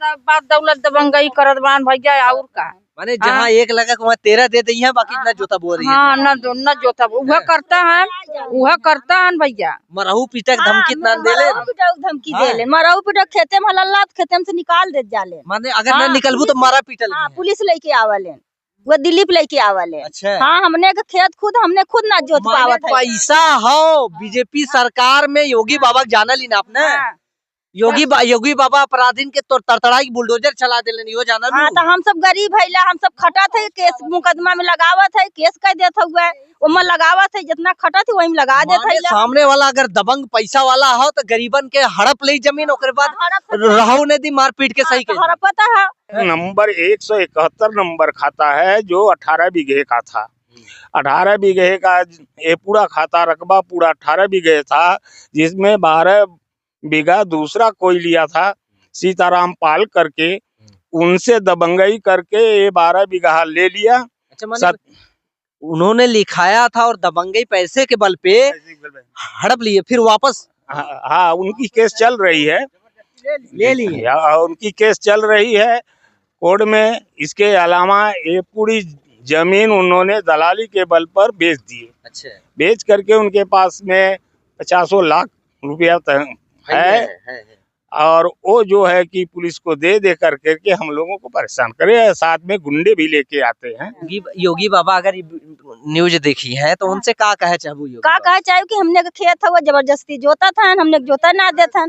बात दौलत दबंगई करत बान भैया और का माने जहाँ 1 लगा वहाँ 13 दे दी है, बाकी न जोता बोल रही है। हाँ न जोता वह करता है भैया। मरहू पीटक धमकी न देले, धमकी देले, मरहू पीटक खेते में हल्ला खेते में से निकाल दे जाले। माने अगर न निकलबू तो मारा पीटल। पुलिस लेके आवले, वो दिलीप लेके आवले। अच्छा। हाँ, हमने खेत हमने खुद ना जोत पावत है। पैसा हो बीजेपी सरकार में योगी बाबा जाना ली ना आपने। योगी बाबा अपराधीन के तो तरतड़ाई बुलडोजर चला देले यो जाना। हाँ, तो हम सब गरीब है, हम सब खटा थे, केस मुकदमा में लगावत है, केस कह देता हुआ उमर लगावत है, जितना खटा थे वही लगा देता है। सामने वाला अगर दबंग पैसा वाला हो तो गरीबन के हड़प ले जमीन, ओकर बाद रहू ने दी मार पीट के सही कर हड़पता है। नंबर 171 नंबर खाता है जो 18 बीघे का था। 18 बीघे का ये पूरा खाता रकबा पूरा 18 बीघे था, जिसमें 12 बीघा दूसरा कोई लिया था सीताराम पाल करके, उनसे दबंगई करके ये 12 बीघा ले लिया। अच्छा, उन्होंने लिखाया था और दबंगई पैसे के बल पे हड़प लिए, फिर वापस। हाँ, उनकी केस चल रही है, ले ली उनकी केस चल रही है कोर्ट में। इसके अलावा ये पूरी जमीन उन्होंने दलाली के बल पर बेच दिए। अच्छा। बेच करके उनके पास में 50 लाख रुपया है। और वो जो है कि पुलिस को दे करके हम लोगों को परेशान करे, साथ में गुंडे भी लेके आते हैं। योगी बाबा अगर न्यूज देखी है तो उनसे का कहे चाहू? का कहे चाहे कि हमने का खेत था वो जबरदस्ती जोता था, हमने जोता ना देता।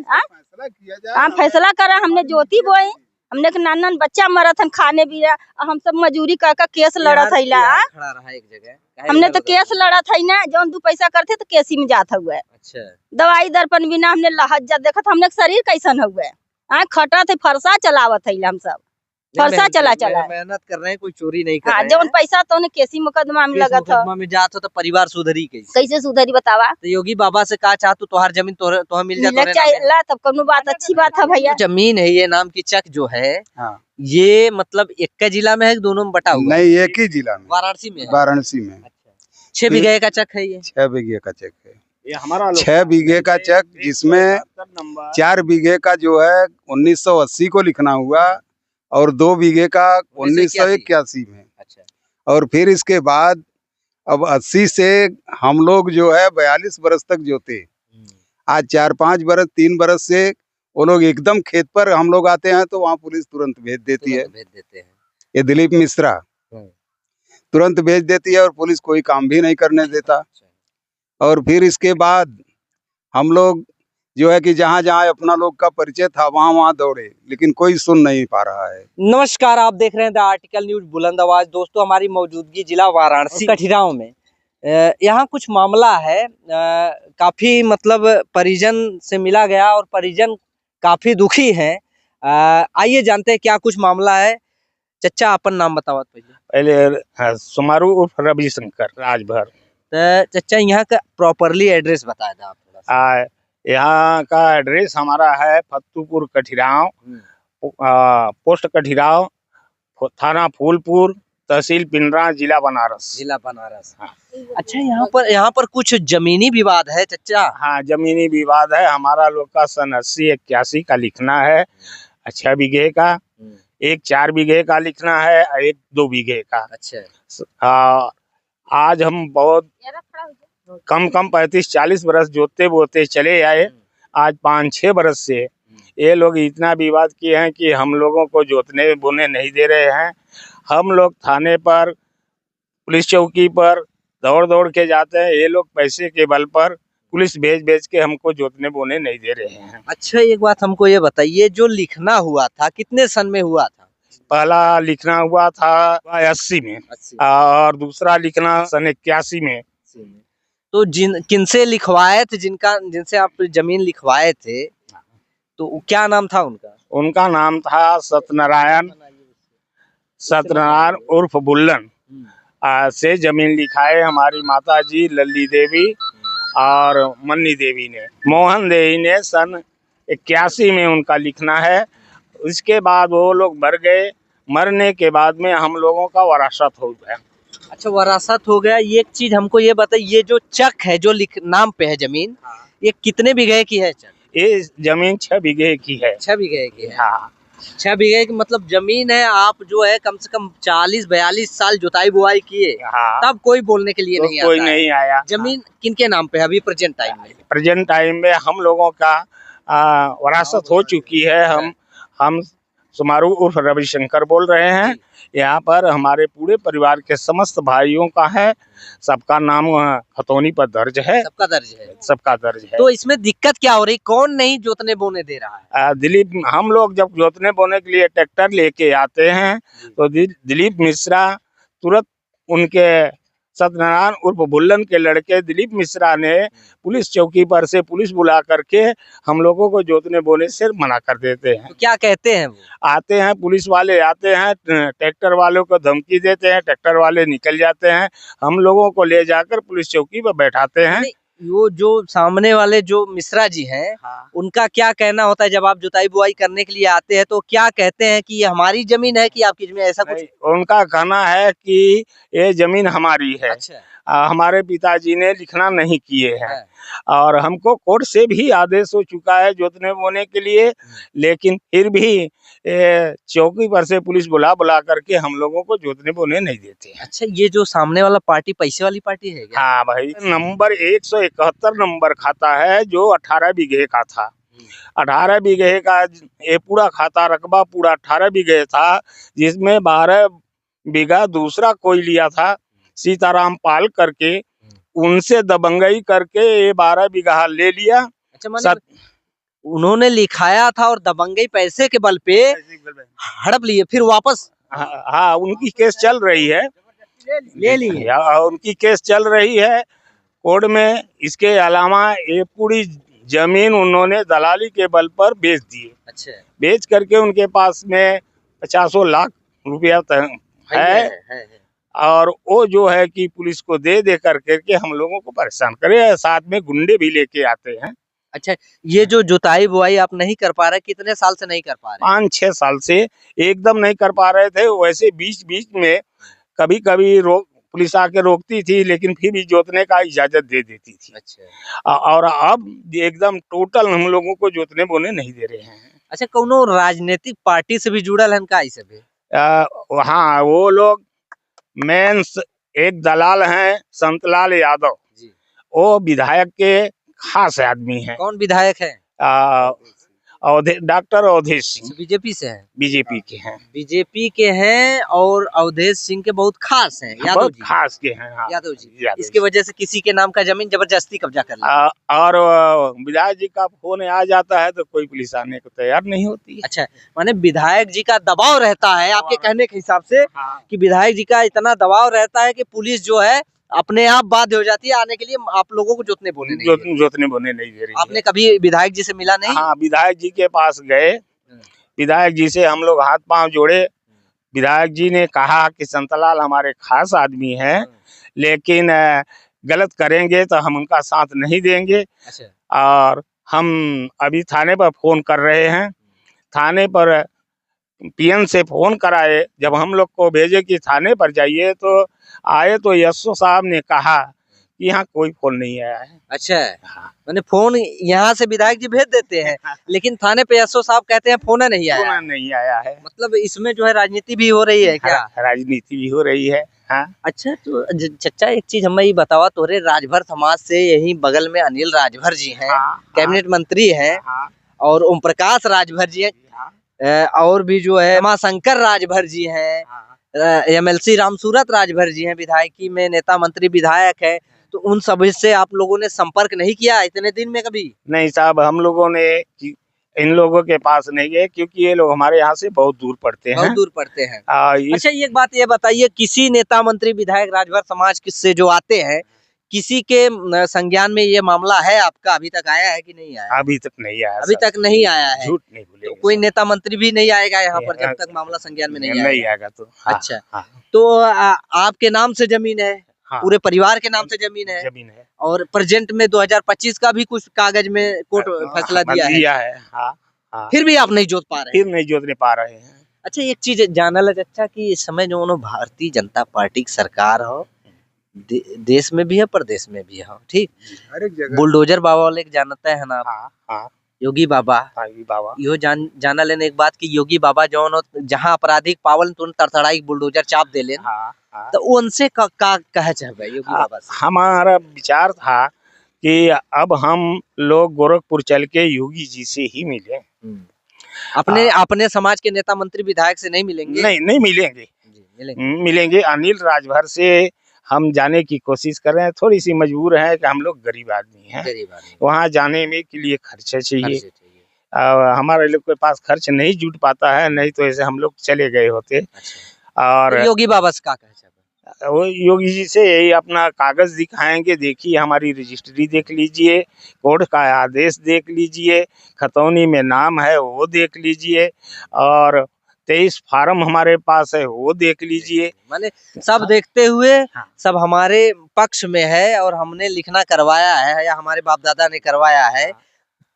फैसला करा, हमने जोती बोए, हमने के नान बच्चा मरा था खाने भी, हम सब मजूरी का केस लड़ा था। एक जगह हमने तो केस लड़ा था ना, जो 2 पैसा करते तो केसी में जाता हुआ। अच्छा। दवाई दर्पण बिना हमने लहजा देखा था, हमने शरीर कैसन हुआ। खटा थे, फरसा चलावत है, हम सब फरसा चला मेहनत कर रहे हैं, कोई चोरी नहीं कर रहे हैं। जब पैसा तो उन्हें केसी मुकदमा में लगा था, में जात हो तो परिवार सुधरी कैसे सुधरी बतावा। तो योगी बाबा से कहा चाहतू तोहार जमीन तो मिल जाए, तब कोनो बात अच्छी बात है भैया। जमीन है ये नाम की चक जो है, ये मतलब एक जिला में है, दोनों में बटा हुआ? नहीं, एक ही जिला में, वाराणसी में। वाराणसी में। 6 बीघे का चक है ये। 6 बीघे का चक है ये हमारा। 6 बीघे का चक, जिसमें 4 बीघे का जो है 1980 को लिखना हुआ और 2 बीघे का 1981 में। अच्छा। और फिर इसके बाद अब 80 से हम लोग जो है 42 बरस तक जोते। आज 4-5 बरस 3 बरस से वो लोग एकदम खेत पर हम लोग आते हैं तो वहाँ पुलिस तुरंत भेज देती है। ये दिलीप मिश्रा तुरंत भेज देती है और पुलिस कोई काम भी नहीं करने देता। और फिर इसके बाद हम लोग जो है कि जहाँ जहाँ अपना लोग का परिचय था वहाँ वहाँ दौड़े, लेकिन कोई सुन नहीं पा रहा है। नमस्कार, आप देख रहे हैं द आर्टिकल न्यूज बुलंद आवाज। दोस्तों, हमारी मौजूदगी जिला वाराणसी कठिराव में। यहाँ कुछ मामला है, काफी मतलब परिजन से मिला गया और परिजन काफी दुखी हैं। आइए जानते हैं क्या कुछ मामला है। चचा, अपन नाम बताओ पहले। सुमारू उर्फ रविशंकर राजभर। तो चचा, यहाँ का प्रॉपरली एड्रेस बताया था आप थोड़ा। यहाँ का एड्रेस हमारा है फत्तूपुर कठिराव, पोस्ट कठिराव, थाना फूलपुर, तहसील पिंडरा, जिला बनारस। हाँ। अच्छा, यहाँ पर कुछ जमीनी विवाद है चचा? हाँ, जमीनी विवाद है। हमारा लोग का सन 80-81 का लिखना है, 6 बीघे का, एक 4 बीघे का लिखना है, एक 2 बीघे का। अच्छा। आज हम बहुत कम 35-40 बरस जोते बोते चले आए। आज 5-6 बरस से ये लोग इतना विवाद किए हैं कि हम लोगों को जोतने बोने नहीं दे रहे हैं। हम लोग थाने पर, पुलिस चौकी पर दौड़ के जाते हैं, ये लोग पैसे के बल पर पुलिस भेज के हमको जोतने बोने नहीं दे रहे हैं। अच्छा, एक बात हमको ये बताइए, जो लिखना हुआ था कितने सन में हुआ था? पहला लिखना हुआ था 80 में और दूसरा लिखना सन 81 में। तो किनसे लिखवाए थे, जिनसे आप जमीन लिखवाए थे, तो क्या नाम था उनका? उनका नाम था सत्यनारायण उर्फ बुल्लन से जमीन लिखाए हमारी माता जी लल्ली देवी और मन्नी देवी ने। मोहन देवी ने सन 81 में उनका लिखना है। उसके बाद वो लोग मर गए। मरने के बाद में हम लोगों का वरासत हो गया। अच्छा, वरासत हो गया। ये एक चीज हमको ये बताइए, ये जो चक है जो नाम पे है जमीन, ये कितने बीघे की है चक? ये जमीन 6 बीघे की है। 6 बीघे की है। हाँ। 6 बीघे की मतलब जमीन है, आप जो है कम से कम 40-42 साल जुताई बुआई किए, हाँ, तब कोई बोलने के लिए तो नहीं कोई आता है। नहीं आया। जमीन किनके नाम पे है अभी प्रेजेंट टाइम में? प्रेजेंट टाइम में हम लोगों का वरासत हो चुकी है। हम सुमारू उर्फ रविशंकर बोल रहे हैं। यहाँ पर हमारे पूरे परिवार के समस्त भाइयों का है, सबका नाम खतौनी पर दर्ज है। सबका दर्ज है। सबका दर्ज है। तो इसमें दिक्कत क्या हो रही, कौन नहीं जोतने बोने दे रहा है? दिलीप, हम लोग जब जोतने बोने के लिए ट्रैक्टर लेके आते हैं तो दिलीप मिश्रा तुरंत उनके सत्यनारायण उर्फ बुल्लन के लड़के दिलीप मिश्रा ने पुलिस चौकी पर से पुलिस बुला करके हम लोगों को जोतने बोने से मना कर देते हैं। तो क्या कहते हैं वो? आते हैं पुलिस वाले, आते हैं ट्रैक्टर वालों को धमकी देते हैं, ट्रैक्टर वाले निकल जाते हैं, हम लोगों को ले जाकर पुलिस चौकी पर बैठाते हैं। वो जो सामने वाले जो मिश्रा जी हैं, हाँ। उनका क्या कहना होता है जब आप जुताई बुआई करने के लिए आते हैं तो क्या कहते हैं कि ये हमारी जमीन है कि आपकी जमीन, ऐसा कुछ? उनका कहना है कि ये जमीन हमारी है। अच्छा। हमारे पिताजी ने लिखना नहीं किए हैं और हमको कोर्ट से भी आदेश हो चुका है जोतने बोने के लिए, लेकिन फिर भी चौकी पर से पुलिस बुला करके हम लोगों को जोतने बोने नहीं देते हैं। अच्छा, ये जो सामने वाला पार्टी पैसे वाली पार्टी है क्या? हाँ भाई, नंबर 171 नंबर खाता है जो 18 बीघे का था। 18 बीघे का ये पूरा खाता रकबा पूरा 18 बीघे था, जिसमें 12 बीघा दूसरा कोई लिया था सीताराम पाल करके, उनसे दबंगई करके ये 12 बीघा ले लिया। अच्छा, माने उन्होंने लिखाया था और दबंगई पैसे के बल पे हड़प लिए, फिर वापस? हाँ, उनकी केस चल रही है, ले लिए। उनकी केस चल रही है कोर्ट में। इसके अलावा ये पूरी जमीन उन्होंने दलाली के बल पर बेच दी। अच्छा। बेच करके उनके पास में 50 लाख रुपया है और वो जो है कि पुलिस को दे करके हम लोगों को परेशान करे, साथ में गुंडे भी लेके आते हैं। अच्छा, ये जो जुताई बुआई आप नहीं कर पा रहे, कितने साल से नहीं कर पा रहे? 5-6 साल से एकदम नहीं कर पा रहे थे। वैसे बीच में कभी पुलिस आके रोकती थी, लेकिन फिर भी जोतने का इजाजत दे देती थी। अच्छा। और अब एकदम टोटल हम लोगों को जोतने बोने नहीं दे रहे हैं। अच्छा, कौनो राजनीतिक पार्टी से भी जुड़ल है का? इसे भी हाँ, वो लोग मेन एक दलाल हैं संतलाल यादव, वो विधायक के खास आदमी हैं। कौन विधायक है? डॉक्टर अवधेश सिंह। बीजेपी से हैं? बीजेपी के हैं। बीजेपी के हैं और अवधेश सिंह के बहुत खास हैं, यादव जी। खास के हैं। हाँ। यादव जी। इसकी वजह से किसी के नाम का जमीन जबरदस्ती कब्जा कर लिया। और विधायक जी का फोन आ जाता है तो कोई पुलिस आने को तैयार नहीं होती। अच्छा, माने विधायक जी का दबाव रहता है आपके कहने के हिसाब से? हाँ। कि विधायक जी का इतना दबाव रहता है कि पुलिस जो है अपने आप बाध्य हो जाती है आने के लिए, आप लोगों को जोतने बोने नहीं दे रही। आपने कभी विधायक जी से मिला नहीं? हाँ, विधायक जी के पास गए, विधायक जी से हम लोग हाथ पांव जोड़े। विधायक जी ने कहा कि संतलाल हमारे खास आदमी हैं, लेकिन गलत करेंगे तो हम उनका साथ नहीं देंगे। अच्छा। और हम अभी थाने पर फोन कर रहे हैं, थाने पर पीएन से फोन कराए, जब हम लोग को भेजे कि थाने पर जाइए तो आए तो एसओ साहब ने कहा कि यहाँ कोई फोन नहीं आया है। अच्छा। हाँ। मैंने फोन यहाँ से विधायक जी भेज देते हैं, लेकिन थाने पे एसओ साहब कहते हैं फोन नहीं आया है। मतलब इसमें जो है राजनीति भी हो रही है क्या? राजनीति भी हो रही है। हाँ। अच्छा, तो चचा एक चीज हमें ये बतावा, तोरे राजभर समाज से यही बगल में अनिल राजभर जी हैं। हाँ। कैबिनेट मंत्री हैं। हाँ। और ओम प्रकाश राजभर जी हैं। और भी जो है माशंकर राजभर जी हैं। एमएलसी रामसूरत राजभर जी हैं, विधायकी में नेता मंत्री विधायक है। तो उन सभी से आप लोगों ने संपर्क नहीं किया इतने दिन में कभी? नहीं साहब, हम लोगों ने इन लोगों के पास नहीं है, क्योंकि ये लोग हमारे यहाँ से बहुत दूर पड़ते हैं। बहुत दूर पड़ते हैं। अच्छा, एक बात ये बताइए, किसी नेता मंत्री विधायक राजभर समाज से जो आते हैं, किसी के संज्ञान में ये मामला है आपका? अभी तक आया है कि नहीं आया? अभी तक नहीं आया। अभी तक नहीं आया है? झूठ नहीं बोले। तो कोई नेता मंत्री भी नहीं आएगा यहाँ पर जब तक मामला संज्ञान में नहीं आएगा तो? अच्छा। तो आपके नाम से जमीन है? हाँ। पूरे परिवार के नाम से जमीन है? और प्रेजेंट में 2025 का भी कुछ कागज में कोर्ट फैसला दिया है? हाँ। फिर भी आप नहीं जोत पा रहे? फिर नहीं जोतने पा रहे हैं। अच्छा, एक चीज जानल अच्छा कि इस समय जो भारतीय जनता पार्टी की सरकार हो, देश में भी है प्रदेश में भी है, ठीक, हर एक जगह बुलडोजर बाबा वाले जानता है ना? हाँ। योगी बाबा हाँ योगी बाबा यो जाना लेने एक बात कि योगी बाबा जौन जहाँ आपराधिक पावल तुरंत तड़तड़ाई बुलडोजर चाप दे लेन। हाँ हाँ। तो उनसे का कहे चाहे योगी बाबा से? हमारा विचार था कि अब हम लोग गोरखपुर चल के योगी जी से ही मिले। अपने समाज के नेता मंत्री विधायक से नहीं मिलेंगे? नहीं मिलेंगे। मिलेंगे अनिल राजभर से हम जाने की कोशिश कर रहे हैं। थोड़ी सी मजबूर है कि हम लोग गरीब आदमी हैं, वहाँ जाने में के लिए खर्चा चाहिए। हमारे लोग के पास खर्च नहीं जुट पाता है, नहीं तो ऐसे हम लोग चले गए होते। और तो योगी बाबा से क्या कहे? वो योगी जी से यही अपना कागज दिखाएंगे, देखिए हमारी रजिस्ट्री देख लीजिए, कोर्ट का आदेश देख लीजिए, खतौनी में नाम है वो देख लीजिए, और 23 फार्म हमारे पास है वो देख लीजिए। माने सब देखते हुए सब हमारे पक्ष में है और हमने लिखना करवाया है या हमारे बाप दादा ने करवाया है,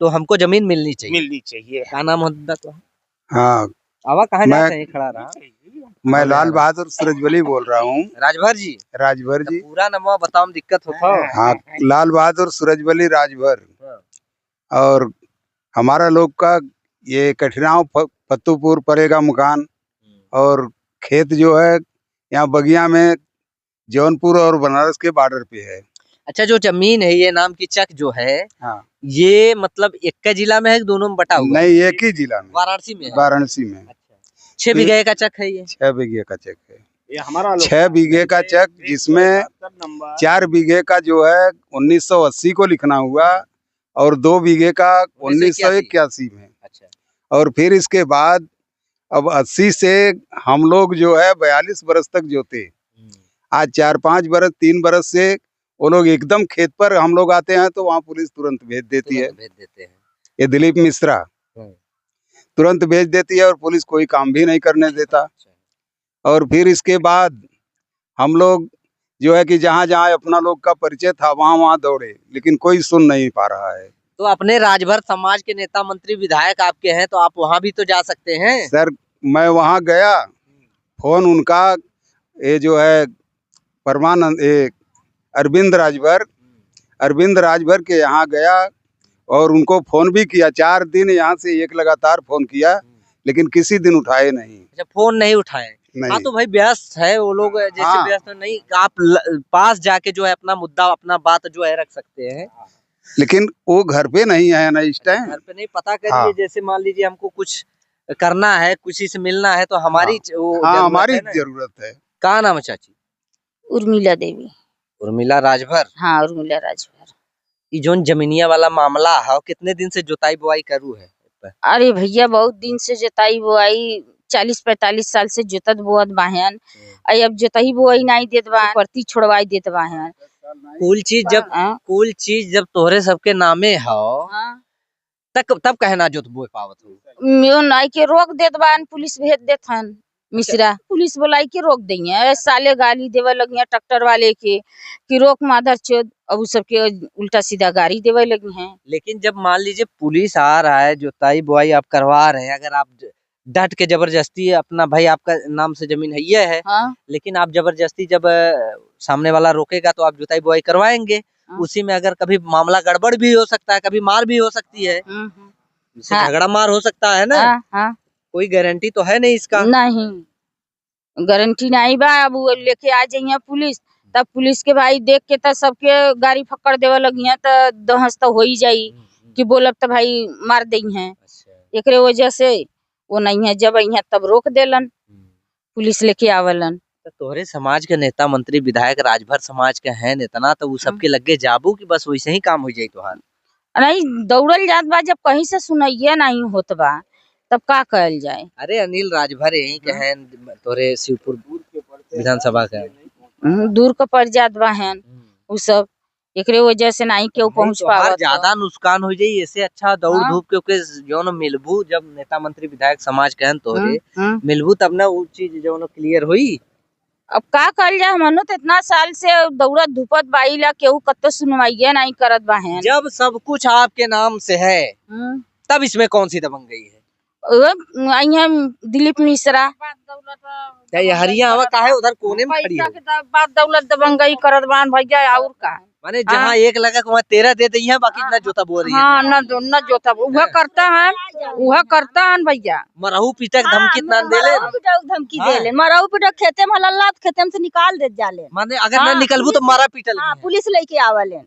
तो हमको जमीन मिलनी चाहिए। क्या नाम होता तो? हाँ आवा कहाँ जाते हैं? खड़ा रहा। मैं लाल बहादुर सूरजबली बोल रहा हूँ। राजभर जी? राजभर जी। पूरा नाम बताओ, दिक्कत होता है। हाँ लाल बहादुर सूरजबली राजभर। और हमारा लोग का ये कठिनाव फतुपुर पड़ेगा मकान, और खेत जो है यहाँ बगिया में जौनपुर और बनारस के बॉर्डर पे है। अच्छा, जो जमीन है ये नाम की चक जो है, हाँ ये मतलब एक का जिला में है कि दोनों में बटा हुआ? नहीं, एक ही जिला में, वाराणसी में है। वाराणसी में। 6 बीघे का चक है ये? 6 बीघे का चक है ये हमारा 6 बीघे का चक, जिसमें 4 बीघे का जो है 1980 को लिखना हुआ और 2 बीघे का 1981 में। अच्छा। और फिर इसके बाद अब 80 से हम लोग जो है 42 बरस तक जोते। आज 4-5 बरस 3 बरस से वो लोग एकदम खेत पर हम लोग आते हैं तो वहाँ पुलिस तुरंत भेज देती है। ये दिलीप मिश्रा तुरंत भेज देती है और पुलिस कोई काम भी नहीं करने देता। और फिर इसके बाद हम लोग जो है कि जहाँ जहाँ अपना लोग का परिचय था वहाँ वहाँ दौड़े, लेकिन कोई सुन नहीं पा रहा है। तो अपने राजभर समाज के नेता मंत्री विधायक आपके हैं, तो आप वहाँ भी तो जा सकते हैं। सर मैं वहाँ गया, फोन उनका ये जो है परमानंद अरविंद राजभर के यहाँ गया और उनको फोन भी किया। 4 दिन यहाँ से एक लगातार फोन किया, लेकिन किसी दिन उठाए नहीं। अच्छा, फोन नहीं उठाए? हाँ तो भाई व्यस्त है वो लोग, जैसे व्यस्त नहीं, आप पास जाके जो है अपना मुद्दा अपना बात जो है रख सकते हैं। लेकिन वो घर पे नहीं है ना इस टाइम। घर पे नहीं, पता करिए। जैसे मान लीजिए हमको कुछ करना है, किसी से मिलना है, तो हमारी हमारी जरूरत है। क्या नाम है चाची? उर्मिला देवी। उर्मिला राजभर? हाँ उर्मिला राजभर। ये जो जमीनिया वाला मामला है, कितने दिन से जोताई बुआई करू है? अरे भैया बहुत दिन से जोताई बुआई 40-45 साल से जोतत बोअत बाहन। अब जोताई बुआई नहीं देत बा, परती छोड़वाई देत बाहन। कुल चीज जब तोहरे सबके नामे हो, तब कहना जोत बोए पावत हो। नाई के रोक देत बान, पुलिस भेज देत हन मिश्रा। पुलिस बुलाई के रोक देंगे, साले गाली देवे लगी है ट्रैक्टर वाले के कि रोक माधर चोद। अब सबके उल्टा सीधा गाड़ी देवे लगी हैं। लेकिन जब मान लीजिए पुलिस आ रहा है, जोताई बुआई आप करवा रहे हैं, अगर आप डट के जबरदस्ती अपना, भाई आपका नाम से जमीन है ये है, लेकिन आप जबरदस्ती जब सामने वाला रोकेगा तो आप जोताई बुआई करवाएंगे। उसी में अगर कभी मामला गड़बड़ भी हो सकता है, कभी मार भी हो सकती है, झगड़ा मार हो सकता है ना। कोई गारंटी तो है नहीं इसका? नहीं गारंटी नहीं बा। अब लेके आ जाइए पुलिस, तब पुलिस के भाई देख के तो सबके गाड़ी फक्कड़ देवे लगी है, तो दहस तो हो ही जाई कि बोलब तो भाई मार दी है। एक वजह से वो नहीं है, जब यहाँ तब रोक देलन, पुलिस लेके आवलन। तो तोहरे समाज के नेता मंत्री विधायक राजभर समाज के हैं इतना, तो वो सबके लगे जाबू कि बस वैसे ही काम हो जाये? तो नहीं दौड़ल जात बा, जब कहीं से सुनैया नहीं होत बा तब का कहल जाए। अरे अनिल राजभर यही के हैं, तोरे शिवपुर विधानसभा के दूर का पड़ जात बा हैं वो सब, एक वजह से नहीं केहू पहुँच पावत। ज्यादा नुकसान हो जाये, ऐसे अच्छा दौड़ धूप क्योंकि जो न मिलबू, जब नेता मंत्री विधायक समाज के हैं तोरे मिलबू तब ना वो चीज जो न क्लियर हुई। अब का कहल जाए, मनो तो इतना साल से दौड़त धूपत बाई ला, केहू कत्तो सुनवाइया नहीं करत बा हैं। जब सब कुछ आपके नाम से है तब इसमें कौन सी दबंग गई है? दिलीप मिश्रा हरिया का है उधर कोने में खड़ी है। बात दौलत दबंगई करत बान भैया, और का माने जहाँ एक लगा वहाँ 13 दे दी है, बाकी न जोता बोल रही है। हाँ न जोता वह करता है भैया। मरहू पीटक धमकी इतना दे ले, धमकी दे ले, मरहू पिटक खेते में हल्ला खेते में से निकाल दे जाले। माने अगर न निकलबू तो मारा पीटल। पुलिस लेके आवले,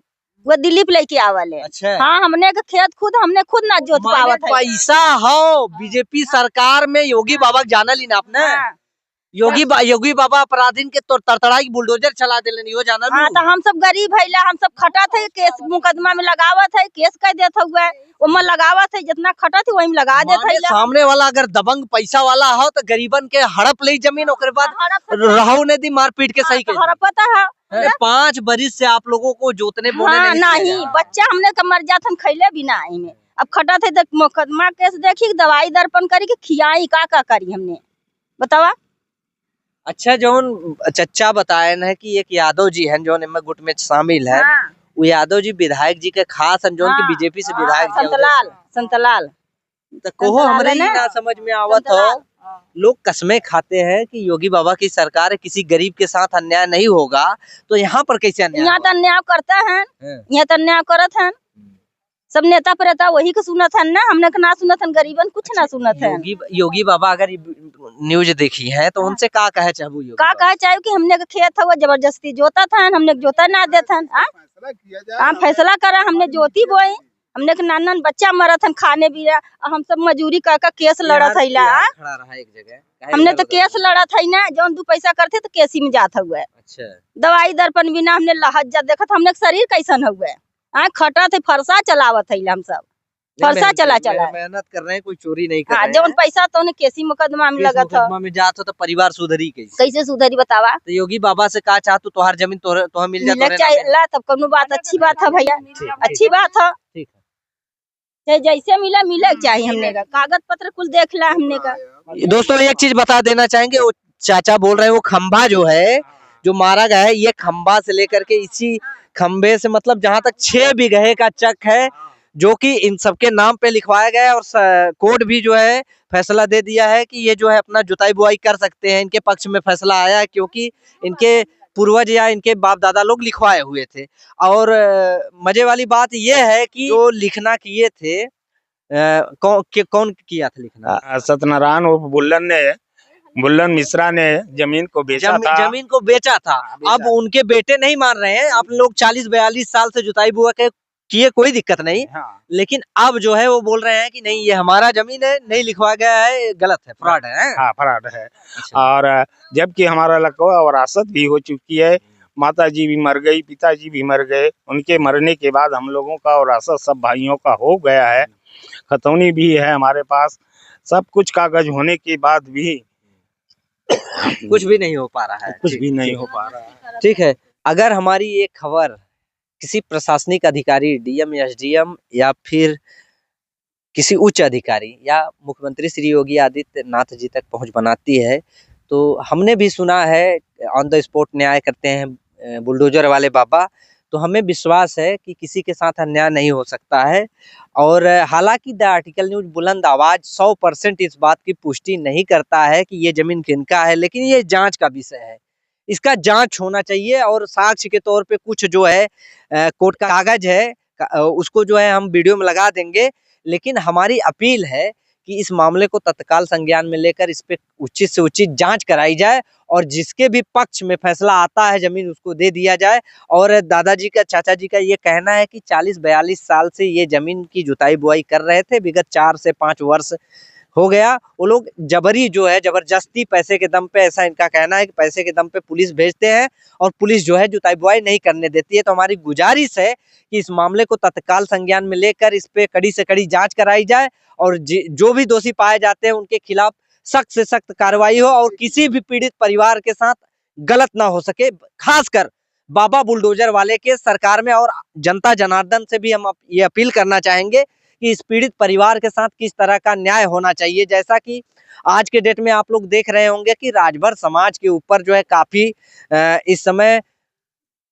वो दिलीप लेके आवले। अच्छा। हाँ, हमने खेत हमने खुद ना जोत पावत है। पैसा हो बीजेपी सरकार में योगी बाबा जाना ली ना आपने। योगी बाबा अपराधीन के तो तरतड़ाई बुलडोजर चला दे यो जाना। हाँ, तो हम सब गरीब है, हम सब खटा थे, केस मुकदमा में लगावत है, केस कर देता हुआ उमर लगावत है, जितना खटा थे वही लगा देता है। सामने वाला अगर दबंग पैसा वाला हो तो गरीबन के हड़प ले जमीन, ओकर बाद रहू ने दी मारपीट के सही कर हड़पता है। 5 बरिस से आप लोगों को जोतने बोने नहीं बच्चा हमने का मर जात, हम खैले भी ना में। अब खटा थे मुकदमा केस देखी, दवाई दर्पण करी के खियाई का करी हमने बतावा। अच्छा, जोन चच्चा बताए न कि एक यादव जी हैं जो इनमें गुट में शामिल है। वो यादव जी विधायक जी के खास जोन की बीजेपी से विधायक संतलाल तो कोहो हमरे ही ना समझ में आवत हो। लोग कसमें खाते हैं कि योगी बाबा की सरकार है, किसी गरीब के साथ अन्याय नहीं होगा, तो यहाँ पर कैसे अन्याय? यहाँ तो अन्याय करता है, यहाँ तो अन्याय करत है। सब नेता प्रेता वही के सुनत है ना, हमने के ना सुनत है, गरीबन कुछ ना सुनत है। योगी बाबा अगर न्यूज देखी है तो उनसे का कहे चाहू? का कहे चाहे कि हमने के खेत हुआ जबरदस्ती जोता था, हमने जोता ना देता है। फैसला करा, हमने जोती बोई, हमने के नान बच्चा मरत है खाने भी, हम सब मजूरी का केस लड़त है। हमने तो केस लड़त है ना, जो 2 पैसा करते तो केसी में जाता हुआ। अच्छा। दवाई दर्पण बिना हमने लहजा देखत, हमने शरीर कैसन हुआ। खटा थे, फरसा चलावत है, हम सब फरसा चला मेहनत कर रहे हैं, कोई चोरी नहीं कर रहे हैं। जौन पैसा तो केसी मुकदमा में लगा था, में जात हो तो परिवार सुधरी कैसे सुधरी बतावा। तो योगी बाबा से कहा चाहतू तोहार जमीन तो मिल जाए, तब कोनो बात अच्छी बात है भैया, अच्छी बात है। ठीक है, जैसे मिला चाहिए। हमने का कागज पत्र कुल देख ला हमने का। दोस्तों एक चीज बता देना चाहेंगे, वो चाचा बोल रहे हैं वो खंभा जो है जो मारा गया है, ये खंभा से लेकर के इसी खंबे से मतलब जहां तक 6 बीघे का चक है, जो कि इन सबके नाम पे लिखवाया गया है। और कोर्ट भी जो है फैसला दे दिया है कि ये जो है अपना जुताई बुआई कर सकते हैं। इनके पक्ष में फैसला आया है, क्योंकि इनके पूर्वज या इनके बाप दादा लोग लिखवाए हुए थे। और मजे वाली बात ये है कि जो लिखना किए थे, कौन किया था लिखना? सत्यनारायण उर्फ बुल्लन मिश्रा ने जमीन को बेचा था। जमीन को बेचा था। अब उनके बेटे नहीं मान रहे हैं, आप लोग 40-42 साल से जुताई बुआ के किए, कोई दिक्कत नहीं। हाँ। लेकिन अब जो है वो बोल रहे हैं कि नहीं, ये हमारा जमीन है, नहीं लिखवा गया है, गलत है, फ्रॉड है। हाँ, फ्रॉड है। अच्छा। और जबकि हमारा लकवा विरासत भी हो चुकी है, माता जी भी मर गई, पिताजी भी मर गए, उनके मरने के बाद हम लोगों का विरासत सब भाइयों का हो गया है। खतौनी भी है हमारे पास, सब कुछ कागज होने के बाद भी कुछ भी नहीं हो पा रहा है। कुछ भी नहीं हो पा रहा है। ठीक है, अगर हमारी ये खबर किसी प्रशासनिक अधिकारी, डीएम, एसडीएम या फिर किसी उच्च अधिकारी या मुख्यमंत्री श्री योगी आदित्यनाथ जी तक पहुंच बनाती है, तो हमने भी सुना है ऑन द स्पॉट न्याय करते हैं बुलडोजर वाले बाबा, तो हमें विश्वास है कि किसी के साथ अन्याय नहीं हो सकता है। और हालांकि द आर्टिकल न्यूज बुलंद आवाज 100% इस बात की पुष्टि नहीं करता है कि ये जमीन किनका है, लेकिन ये जांच का विषय है, इसका जांच होना चाहिए। और साक्ष्य के तौर पे कुछ जो है कोर्ट का कागज है उसको जो है हम वीडियो में लगा देंगे। लेकिन हमारी अपील है कि इस मामले को तत्काल संज्ञान में लेकर इस पे उचित से उचित जांच कराई जाए, और जिसके भी पक्ष में फैसला आता है जमीन उसको दे दिया जाए। और दादाजी का, चाचा जी का ये कहना है कि 40-42 साल से ये जमीन की जुताई बुआई कर रहे थे, विगत 4 से 5 वर्ष हो गया। वो लोग जबरी जो है, जबरदस्ती पैसे के दम पे, ऐसा इनका कहना है कि पैसे के दम पे पुलिस भेजते हैं और पुलिस जो है जुताई बुआई नहीं करने देती है। तो हमारी गुजारिश है कि इस मामले को तत्काल संज्ञान में लेकर इस पे कड़ी से कड़ी जांच कराई जाए, और जो भी दोषी पाए जाते हैं उनके खिलाफ सख्त से सख्त कार्रवाई हो, और किसी भी पीड़ित परिवार के साथ गलत ना हो सके। खासकर बाबा बुलडोजर वाले के सरकार में और जनता जनार्दन से भी हम ये अपील करना चाहेंगे कि इस पीड़ित परिवार के साथ किस तरह का न्याय होना चाहिए। जैसा कि आज के डेट में आप लोग देख रहे होंगे कि राजभर समाज के ऊपर जो है काफी इस समय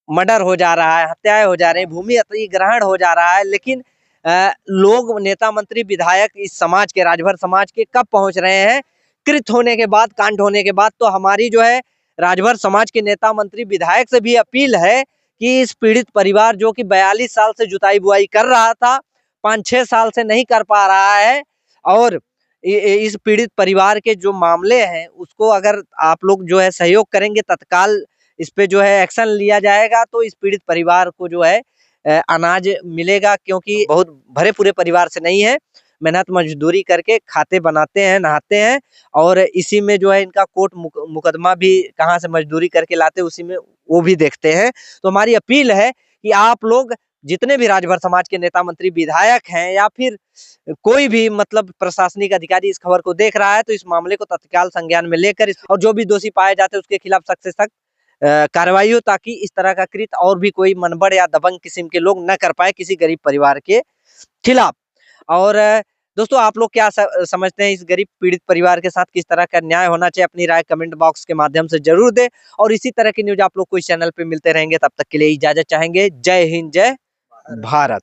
मर्डर हो जा रहा है, हत्याएं हो जा रही हैं, भूमि अधिग्रहण हो जा रहा है। लेकिन लोग, नेता मंत्री विधायक इस समाज के, राजभर समाज के कब पहुंच रहे हैं? कृत होने के बाद, कांड होने के बाद। तो हमारी जो है राजभर समाज के नेता मंत्री विधायक से भी अपील है कि इस पीड़ित परिवार जो कि 42 साल से जुताई बुआई कर रहा था, 5-6 साल से नहीं कर पा रहा है, और इस पीड़ित परिवार के जो मामले हैं उसको अगर आप लोग जो है सहयोग करेंगे, तत्काल इस पे जो है एक्शन लिया जाएगा, तो इस पीड़ित परिवार को जो है अनाज मिलेगा, क्योंकि बहुत भरे पूरे परिवार से नहीं है, मेहनत मजदूरी करके खाते बनाते हैं, नहाते हैं, और इसी में जो है इनका कोर्ट मुकदमा भी कहाँ से मजदूरी करके लाते हैं उसी में वो भी देखते हैं। तो हमारी अपील है कि आप लोग जितने भी राजभर समाज के नेता मंत्री विधायक हैं या फिर कोई भी मतलब प्रशासनिक अधिकारी इस खबर को देख रहा है, तो इस मामले को तत्काल संज्ञान में लेकर और जो भी दोषी पाए जाते हैं उसके खिलाफ सख्त से सख्त कार्रवाई हो, ताकि इस तरह का कृत्य और भी कोई मनबड़ या दबंग किस्म के लोग न कर पाए किसी गरीब परिवार के खिलाफ। और दोस्तों, आप लोग क्या समझते हैं, इस गरीब पीड़ित परिवार के साथ किस तरह का न्याय होना चाहिए? अपनी राय कमेंट बॉक्स के माध्यम से जरूर दें, और इसी तरह की न्यूज आप लोग को इस चैनल पे मिलते रहेंगे। तब तक के लिए इजाजत चाहेंगे। जय हिंद, जय भारत।